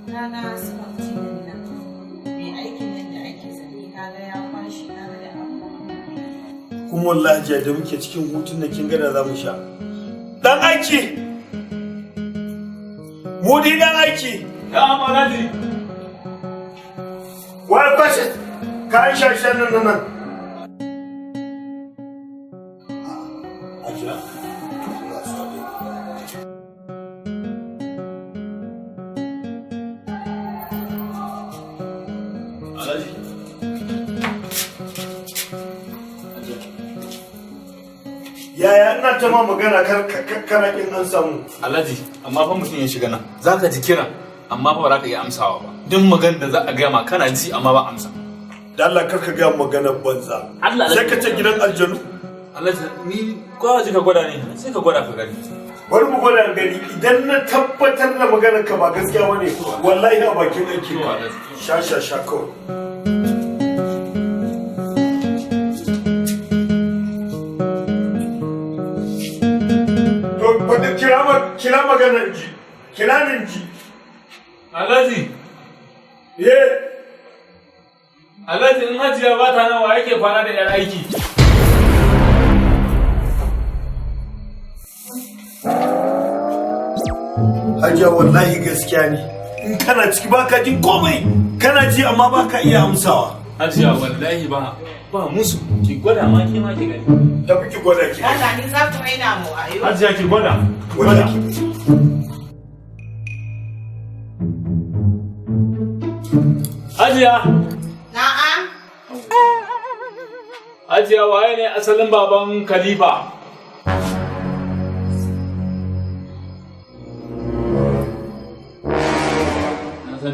Na ga su mutumin nan. Mai aikin nan da ake sani kaga ya kwashi kaga da abubuwa. Kuma wallahi jiya da muke cikin hutun da kin gada za mu sha. Dan aiki! Mudi dan aiki! Ya amanaji! Wai kwashe kayan shashen nan. Ajiya. Alhaji. Yaya ina ta ma magana kana kin an samu. Alhaji, amma fa mutum ya shiga nan. Za ka ji kira, amma fa ba za ka iya amsawa ba. Duk magana da za a gaya ma kana ji amma ba amsa. Da Allah kar ka ga magana banza. Allah sai ka ce gidan aljanu. Alhaji, ni kwa ji ka gwada ne, sai ka gwada ka gani. Bari mu gwada gani idan na tabbatar da maganar ka ba gaskiya bane wallahi a bakin aiki ka. Sha kawai. Kira maganar ji, kira min ji. Alhaji. Ye. Alhaji in hajiya ba ta nan wa yake kwana da yar aiki. Hajiya wallahi gaskiya ne. In kana ciki baka jin komai, kana ji amma baka iya amsawa. Hajiya wallahi ba musu. Ki gwada ma ki gani. Tafi ki gwada ki. Allah ni za ku raina mu ayo. Hajiya ki gwada. Gwada. Hajiya. Na'am. Hajiya waye ne asalin baban Khalifa? Na san